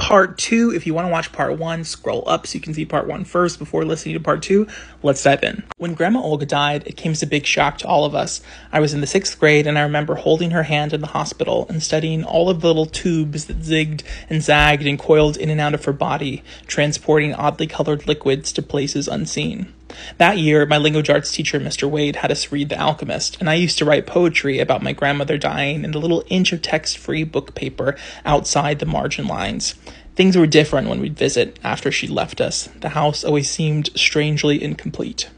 part 2. If you want to watch part 1, scroll up so you can see part 1 first before listening to part 2. Let's dive in. When Grandma Olga died, it came as a big shock to all of us. I was in the 6th grade, and I remember holding her hand in the hospital and studying all of the little tubes that zigged and zagged and coiled in and out of her body, transporting oddly colored liquids to places unseen. That year, my lingo arts teacher, Mr. Wade, had us read The Alchemist, and I used to write poetry about my grandmother dying in the little inch of text-free book paper outside the margin lines. Things were different when we'd visit after she'd left us. The house always seemed strangely incomplete.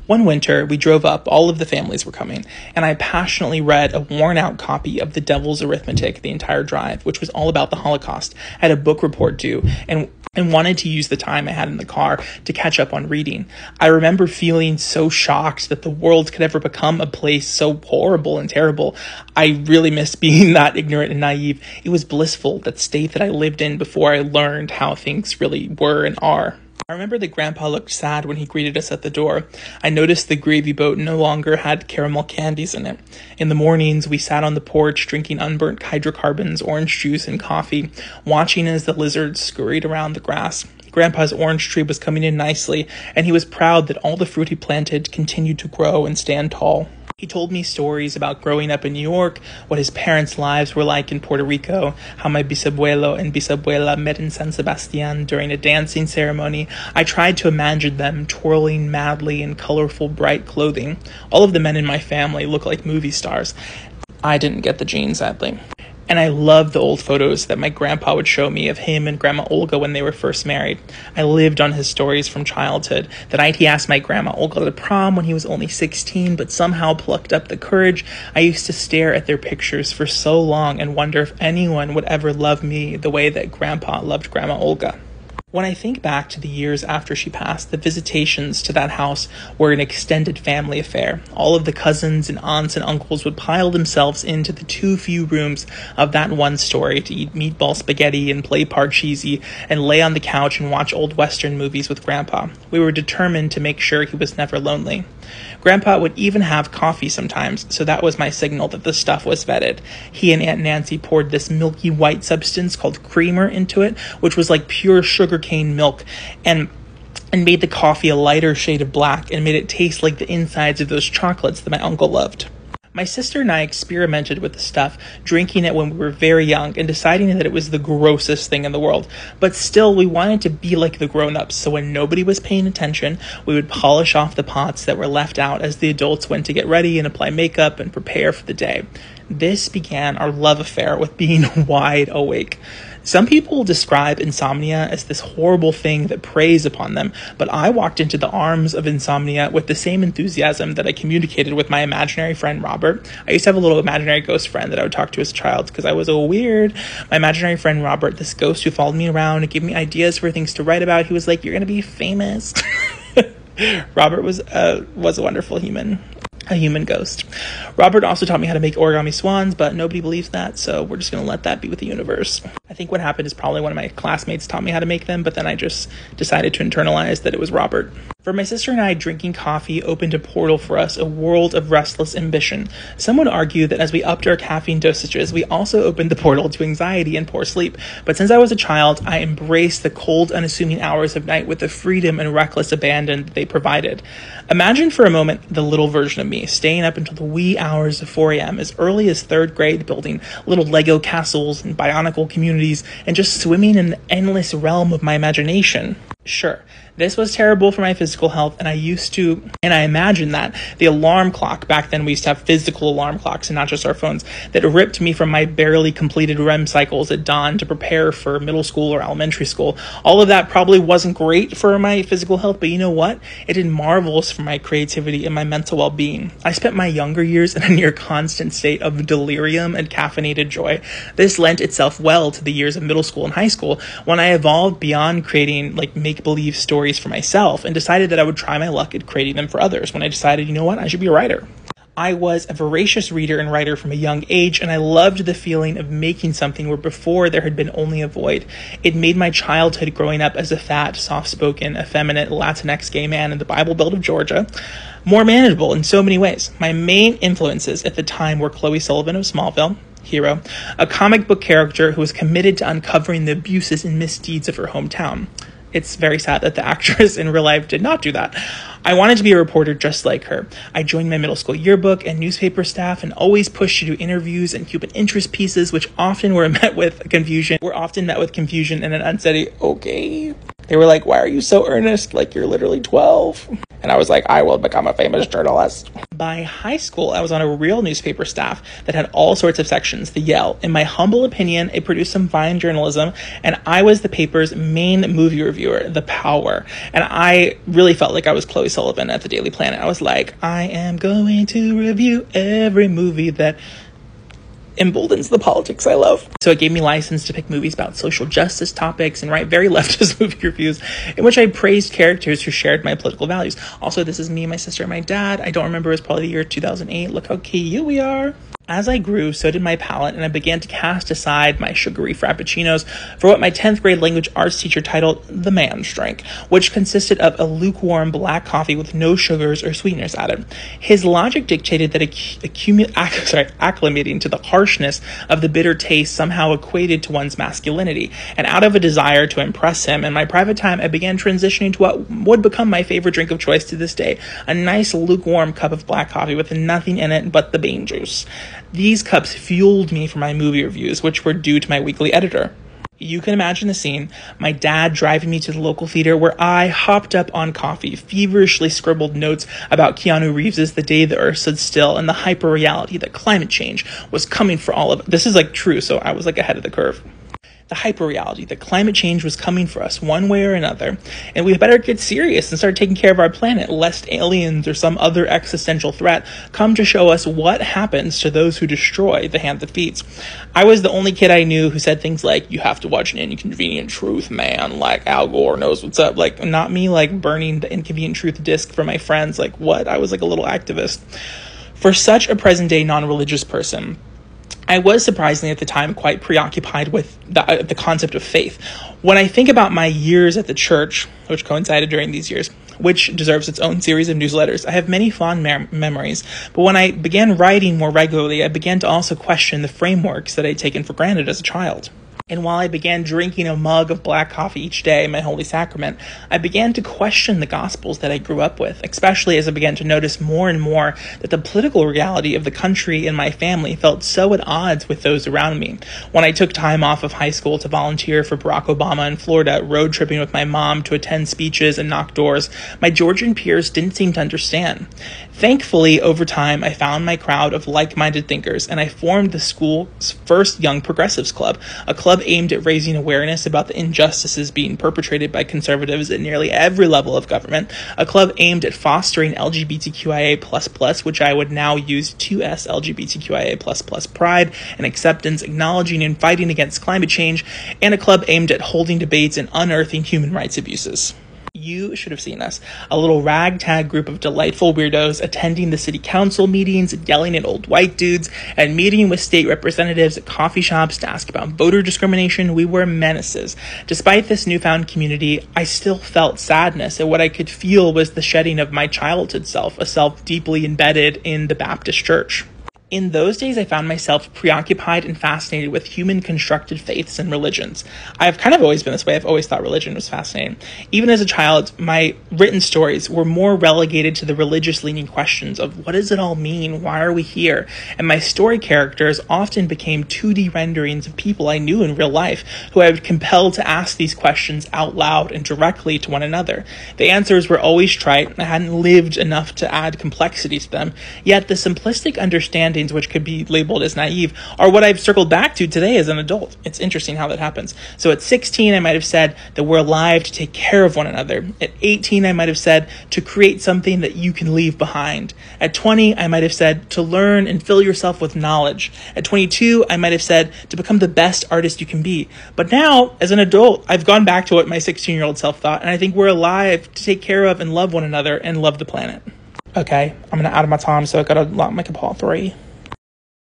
One winter, we drove up, all of the families were coming, and I passionately read a worn-out copy of The Devil's Arithmetic the entire drive, which was all about the Holocaust. I had a book report due, and wanted to use the time I had in the car to catch up on reading. I remember feeling so shocked that the world could ever become a place so horrible and terrible. I really missed being that ignorant and naive. It was blissful, that state that I lived in before I learned how things really were and are. I remember that Grandpa looked sad when he greeted us at the door. I noticed the gravy boat no longer had caramel candies in it. In the mornings, we sat on the porch drinking unburnt hydrocarbons, orange juice, and coffee, watching as the lizards scurried around the grass. Grandpa's orange tree was coming in nicely, and he was proud that all the fruit he planted continued to grow and stand tall. He told me stories about growing up in New York, what his parents' lives were like in Puerto Rico, how my bisabuelo and bisabuela met in San Sebastian during a dancing ceremony. I tried to imagine them twirling madly in colorful, bright clothing. All of the men in my family look like movie stars. I didn't get the gene, sadly. And I loved the old photos that my grandpa would show me of him and Grandma Olga when they were first married. I lived on his stories from childhood. The night he asked my Grandma Olga to prom when he was only 16, but somehow plucked up the courage, I used to stare at their pictures for so long and wonder if anyone would ever love me the way that Grandpa loved Grandma Olga. When I think back to the years after she passed, the visitations to that house were an extended family affair. All of the cousins and aunts and uncles would pile themselves into the too few rooms of that one story to eat meatball spaghetti and play Parcheesi and lay on the couch and watch old Western movies with Grandpa. We were determined to make sure he was never lonely. Grandpa would even have coffee sometimes, so that was my signal that the stuff was vetted. He and Aunt Nancy poured this milky white substance called creamer into it, which was like pure sugarcane milk, and made the coffee a lighter shade of black and made it taste like the insides of those chocolates that my uncle loved. My sister and I experimented with the stuff, drinking it when we were very young and deciding that it was the grossest thing in the world. But still, we wanted to be like the grown-ups, so when nobody was paying attention, we would polish off the pots that were left out as the adults went to get ready and apply makeup and prepare for the day. This began our love affair with being wide awake. Some people describe insomnia as this horrible thing that preys upon them, but I walked into the arms of insomnia with the same enthusiasm that I communicated with my imaginary friend Robert. I used to have a little imaginary ghost friend that I would talk to as a child because I was a weird. My imaginary friend Robert, this ghost who followed me around and gave me ideas for things to write about. He was like, "You're going to be famous." Robert was a wonderful human. A human ghost. Robert also taught me how to make origami swans, but nobody believes that, so we're just going to let that be with the universe. I think what happened is probably one of my classmates taught me how to make them, but then I just decided to internalize that it was Robert. For my sister and I, drinking coffee opened a portal for us, a world of restless ambition. Some would argue that as we upped our caffeine dosages, we also opened the portal to anxiety and poor sleep. But since I was a child, I embraced the cold, unassuming hours of night with the freedom and reckless abandon that they provided. Imagine for a moment the little version of me, staying up until the wee hours of 4 a.m., as early as 3rd grade, building little Lego castles and bionicle communities, and just swimming in the endless realm of my imagination. Sure, this was terrible for my physical health, and I imagined that the alarm clock, back then we used to have physical alarm clocks and not just our phones, that ripped me from my barely completed REM cycles at dawn to prepare for middle school or elementary school. All of that probably wasn't great for my physical health, but you know what? It did marvelous for my creativity and my mental well-being. I spent my younger years in a near constant state of delirium and caffeinated joy. This lent itself well to the years of middle school and high school, when I evolved beyond creating make-believe stories for myself and decided that I would try my luck at creating them for others, when I decided, you know what, I should be a writer. I was a voracious reader and writer from a young age, and I loved the feeling of making something where before there had been only a void. It made my childhood growing up as a fat, soft-spoken, effeminate Latinx gay man in the Bible Belt of Georgia more manageable in so many ways. My main influences at the time were Chloe Sullivan of Smallville, Hero, a comic book character who was committed to uncovering the abuses and misdeeds of her hometown. It's very sad that the actress in real life did not do that. I wanted to be a reporter just like her. I joined my middle school yearbook and newspaper staff and always pushed to do interviews and Cuban interest pieces, which often met with confusion and an unsteady, okay. They were like, why are you so earnest? Like, you're literally 12. And I was like, I will become a famous journalist. By high school, I was on a real newspaper staff that had all sorts of sections, the Yell. In my humble opinion, it produced some fine journalism, and I was the paper's main movie reviewer, The Power. And I really felt like I was Chloe Sullivan at the Daily Planet. I was like, I am going to review every movie that emboldens the politics I love. So it gave me license to pick movies about social justice topics and write very leftist movie reviews in which I praised characters who shared my political values. Also, this is me, my sister, and my dad. I don't remember, it was probably the year 2008. Look how cute we are. As I grew, so did my palate, and I began to cast aside my sugary frappuccinos for what my 10th grade language arts teacher titled the man's drink, which consisted of a lukewarm black coffee with no sugars or sweeteners added. His logic dictated that acclimating to the harshness of the bitter taste somehow equated to one's masculinity, and out of a desire to impress him, in my private time, I began transitioning to what would become my favorite drink of choice to this day, a nice lukewarm cup of black coffee with nothing in it but the bean juice. These cups fueled me for my movie reviews, which were due to my weekly editor. You can imagine the scene, my dad driving me to the local theater where I, hopped up on coffee, feverishly scribbled notes about Keanu Reeves' The Day the Earth Stood Still and the hyper-reality that climate change was coming for all of it. This is true, so I was ahead of the curve. The hyper-reality that climate change was coming for us one way or another, and we better get serious and start taking care of our planet, lest aliens or some other existential threat come to show us what happens to those who destroy the hand that feeds. I was the only kid I knew who said things like, you have to watch An Inconvenient Truth, man, like Al Gore knows what's up. Not me, burning the Inconvenient Truth disc for my friends, what? I was a little activist. For such a present-day non-religious person, I was surprisingly at the time quite preoccupied with the concept of faith. When I think about my years at the church, which coincided during these years, which deserves its own series of newsletters, I have many fond memories. But when I began writing more regularly, I began to also question the frameworks that I'd taken for granted as a child. And while I began drinking a mug of black coffee each day, my holy sacrament, I began to question the gospels that I grew up with, especially as I began to notice more and more that the political reality of the country and my family felt so at odds with those around me. When I took time off of high school to volunteer for Barack Obama in Florida, road tripping with my mom to attend speeches and knock doors, my Georgian peers didn't seem to understand. Thankfully, over time, I found my crowd of like-minded thinkers, and I formed the school's first Young Progressives Club, a club aimed at raising awareness about the injustices being perpetrated by conservatives at nearly every level of government, a club aimed at fostering LGBTQIA++, which I would now use 2S LGBTQIA++ pride and acceptance, acknowledging and fighting against climate change, and a club aimed at holding debates and unearthing human rights abuses. You should have seen us, a little ragtag group of delightful weirdos attending the city council meetings, yelling at old white dudes, and meeting with state representatives at coffee shops to ask about voter discrimination. We were menaces. Despite this newfound community, I still felt sadness, and what I could feel was the shedding of my childhood self, a self deeply embedded in the Baptist church. In those days, I found myself preoccupied and fascinated with human-constructed faiths and religions. I've kind of always been this way. I've always thought religion was fascinating. Even as a child, my written stories were more relegated to the religious-leaning questions of what does it all mean? Why are we here? And my story characters often became 2D renderings of people I knew in real life who I was compelled to ask these questions out loud and directly to one another. The answers were always trite, and I hadn't lived enough to add complexity to them, yet the simplistic understanding which could be labeled as naive are what I've circled back to today as an adult. It's interesting how that happens. So at 16, I might have said that we're alive to take care of one another. At 18, I might have said to create something that you can leave behind. At 20, I might have said to learn and fill yourself with knowledge. At 22, I might have said to become the best artist you can be. But now, as an adult, I've gone back to what my 16-year-old self thought, and I think we're alive to take care of and love one another and love the planet. Okay, I'm going to out of my time, so I got to lock my cup all 3.